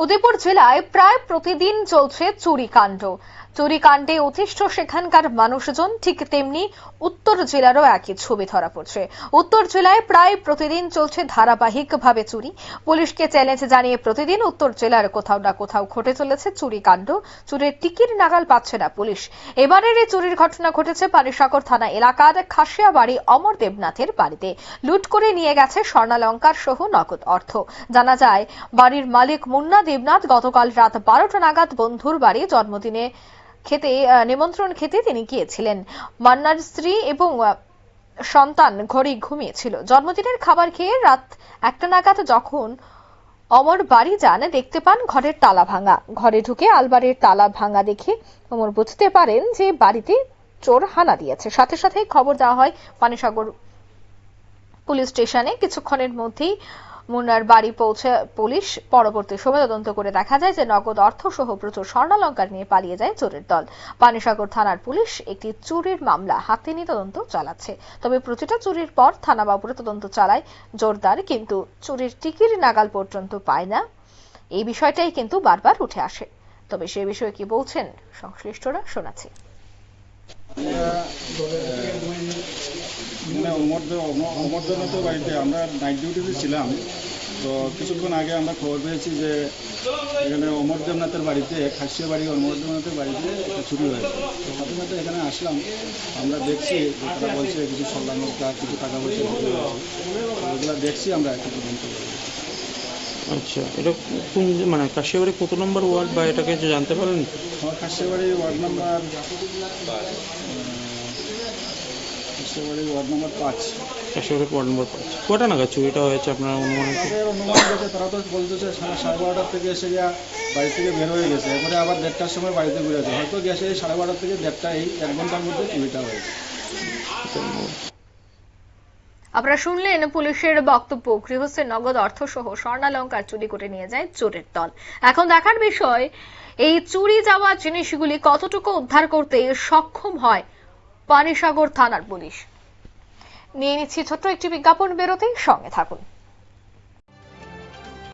উদয়পুর জেলায় প্রায় প্রতিদিন চলছে চুরিকাণ্ড। চুরিকাণ্ডে অতিষ্ঠ সেখানকার মানুষজন, ঠিক তেমনি উত্তর জেলারও একই ছবি ধরা পড়ছে। উত্তর জেলায় প্রায় প্রতিদিন চলছে ধারাবাহিকভাবে চুরি। পুলিশকে চ্যালেঞ্জ জানিয়ে প্রতিদিন উত্তর জেলার কোথাও না কোথাও ঘটে চলেছে চুরিকাণ্ড। চুরির টিকির নাগাল পাচ্ছে না পুলিশ। এবারের এই চুরির ঘটনা ঘটেছে পানিসাগর থানা এলাকার খাসিয়াবাড়ি অমর দেবনাথের বাড়িতে। লুট করে নিয়ে গেছে স্বর্ণালংকার সহ নগদ অর্থ। জানা যায়, বাড়ির মালিক মুন্না দেবনাথ গতকাল রাত 12টা নাগাদ বন্ধুর বাড়ি জন্মদিনে নিমন্ত্রণ খেতে তিনি গিয়েছিলেন। মান্নার স্ত্রী এবং সন্তান ঘরে ঘুমিয়েছিল। জন্মদিনের খাবার খেয়ে রাত 1টা নাগাদ যখন অমর বাড়ি যান, দেখতে পান ঘরের তালা ভাঙা। ঘরে ঢুকে আলমারির তালা ভাঙা দেখে অমর বুঝতে পারেন যে বাড়িতে চোর হানা দিয়েছে। সাথে সাথে খবর দেওয়া হয় পানিসাগর পুলিশ স্টেশনে। কিছুক্ষণের মধ্যেই মুন্নার বাড়ি পৌঁছে পুলিশ। পরবর্তী সময় তদন্ত করে দেখা যায় যে নগদ অর্থ সহ প্রচুর স্বর্ণালংকার নিয়ে পালিয়ে যায় চোরের দল। পানিসাগর থানার পুলিশ একটি চুরির মামলা হাতে নিয়ে তদন্ত চালাচ্ছে। তবে প্রতিটা চুরির পর থানা বাবুরা তদন্ত চালায় জোরদার, কিন্তু চুরির টিকির নাগাল পর্যন্ত পায় না। এই বিষয়টাই কিন্তু বারবার উঠে আসে। তবে সে বিষয়ে কি বলছেন সংশ্লিষ্টরা, শোনাচ্ছি। অমরজনতার বাড়িতে আমরা নাইট ডিউটিতে ছিলাম। তো কিছুক্ষণ আগে আমরা খবর পেয়েছি যে এখানে অমর দেবনাথের বাড়িতে, খাসিয়াবাড়ি অমর দেবনাথের বাড়িতে একটা চুরি হয়েছে। তো সাথে সাথে এখানে আসলাম, আমরা দেখছি যে তারা বলছে কিছু স্বর্ণালংকার, কিছু টাকা পয়সা চুরি হয়েছে। ওগুলো দেখছি আমরা একটা তদন্ত করি। আচ্ছা, এটা কোন মানে কাশিয়াবাড়ি কত নম্বর ওয়ার্ড বা এটাকে কিছু জানতে পারেন? আমার Kashiabari ward number 5। Kashiabari ward number 5। কটা নাগাদ চুরিটা হয়েছে আপনার অনুমান? অনুমান গেছে, তারা তো বলতেছে 12:30 থেকে এসে গিয়া বাড়ি থেকে বের হয়ে গেছে। এরপরে আবার 1:30টার সময় বাড়িতে ঘুরেছে। হয়তো গেছে 12:30 থেকে 1:30, এই 1 ঘন্টার মধ্যে চুরিটা হয়েছে। আপনারা শুনলেন পুলিশের বক্তব্য। গৃহস্থের নগদ অর্থ সহ স্বর্ণালংকার চুরি করে নিয়ে যায় চোরের দল। এখন দেখার বিষয়, এই চুরি যাওয়া জিনিসগুলি কতটুকু উদ্ধার করতে সক্ষম হয় পানিসাগর থানার পুলিশ। নিয়ে নিচ্ছি ছোট্ট একটি বিজ্ঞাপন বিরতি, সঙ্গে থাকুন।